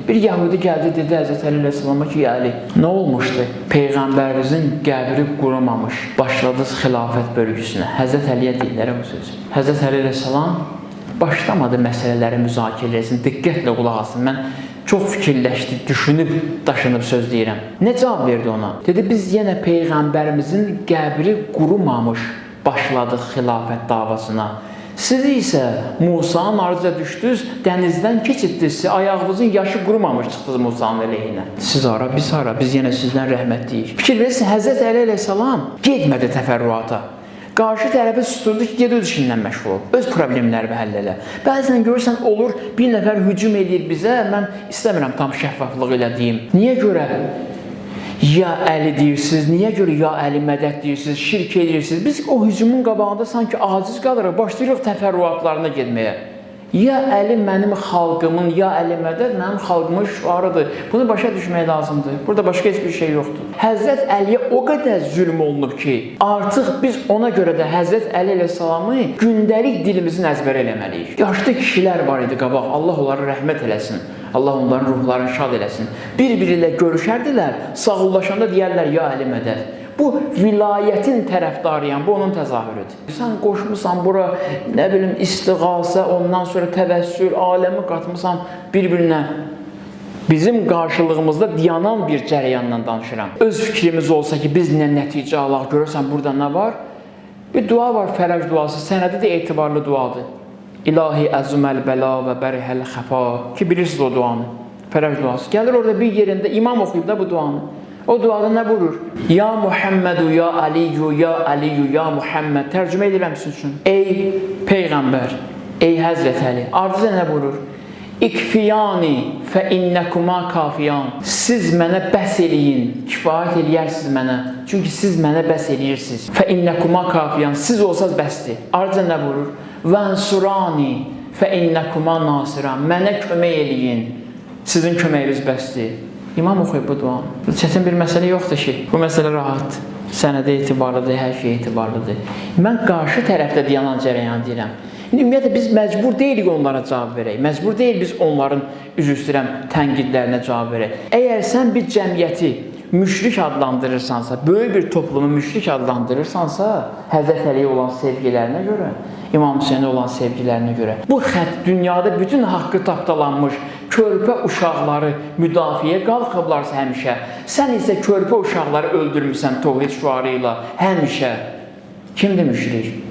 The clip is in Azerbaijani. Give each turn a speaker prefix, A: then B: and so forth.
A: Bir Yahudi gəldi, dedi Həzrət Əli əleyhissalama ki, Ali, nə olmuşdu? Peyğəmbərimizin qəbri qurumamış, başladınız xilafət bölgüsünə. Həzrət Əliyə deyirlər o sözü. Həzrət Əli əleyhissalam başlamadı məsələləri müzakirə etsin, diqqətlə qulaq asın. Mən çox fikirləşdi, düşünüb, daşınıb söz deyirəm. Nə cavab verdi ona? Dedi, biz yenə Peyğəmbərimizin qəbri qurumamış başladıq xilafət davasına. Siz isə Musanın arzuca düşdünüz, dənizdən keçirdiniz, ayağınızın yaşı qurumamış çıxdınız Musanın əleyhinə. Siz ara, biz yenə sizdən rəhmətliyik. Fikir verirsin, Həzrət Əli əleyhissalam getmədi təfərrüata. Qarşı tərəfə susturdu ki, ged öz işindən məşğul ol, öz problemlərini həll elə. Bəzən görürsən, olur, bir nəfər hücum edir bizə, mən istəmirəm tam şəffaflıq elə deyim. Niyə görə ya Əli deyirsiniz, niyə görə ya Əli mədəd deyirsiniz, şirk edirsiniz? Biz o hücumun qabağında sanki aciz qalırıq, başlayırıq təfərrüatlarına getməyə. Ya Əli mənim xalqımın, ya Əli mədəd mənim xalqımın şüarıdır. Bunu başa düşmək lazımdır. Burada başqa heç bir şey yoxdur. Həzrət Əliyə o qədər zülm olunub ki, artıq biz ona görə də Həzrət Əli əleyhissalamı gündəlik dilimizin əzbər eləməliyik. Yaşlı kişilər var idi qabaq, Allah onları rəhmət eləsin. Allah onların ruhlarını şad eləsin. Bir-biri ilə görüşərdilər, sağollaşanda deyərlər, ya Əli mədəd. Bu vilayətin tərəfdarıyam, bu onun təzahürüdür. Sən qoşmusan bura, nə bilim, istiğasə, ondan sonra təvəssül, aləmi qatmısan bir-birinə. Bizim qarşılığımızda dayanan bir cərəyanla danışıram. Öz fikrimiz olsa ki, biz nə nəticə alaq, görürsən burada nə var? Bir dua var, fərəc duası, sənədi də etibarlı duadır. İlahi əzüməl bəla və bərihəl xəfa ki, bilirsiniz o duanı, fərəc duası. Gəlir orada bir yerində, imam oxuyub da bu duanı. O duada nə vurur? Ya Muhammedu, ya Aliyu, ya Aliyu, ya Muhammed. Tərcümə edirəm sizin üçün. Ey Peyğəmbər, ey Həzrət Əli. Ardıca nə vurur? İkfiyani fə innəkuma kafiyan. Siz mənə bəs eləyin, kifayət eləyərsiniz mənə. Çünki siz mənə bəs eləyirsiniz. Fə innəkuma kafiyan. Siz olsaz bəsdir. Ardıca nə vurur? Vənsurani fə innəkuma nasiran. Mənə kömək eləyin. Sizin köməyiniz bəsdir. İmam oxuyub bu duanı. Çətin bir məsələ yoxdur ki, bu məsələ rahatdır. Sənədə etibarlıdır, hər şey etibarlıdır. Mən qarşı tərəfdə dayanan cərəyan deyirəm. Ümumiyyətlə, biz məcbur deyilik onlara cavab verək. Məcbur deyil biz onların, üzr istəyirəm, tənqidlərinə cavab verək. Əgər sən bir cəmiyyəti müşrik adlandırırsansa, böyük bir toplumu müşrik adlandırırsansa, Həzrət Əliyə olan sevgilərinə görə, İmam Hüseynə olan sevgilərinə görə, bu xətt dünyada bütün haqqı tapdalanmış körpə uşaqları müdafiəyə qalxıblarsa həmişə, sən isə körpə uşaqları öldürmüsən təvhid şüarı ilə həmişə. Kimdir müşrik?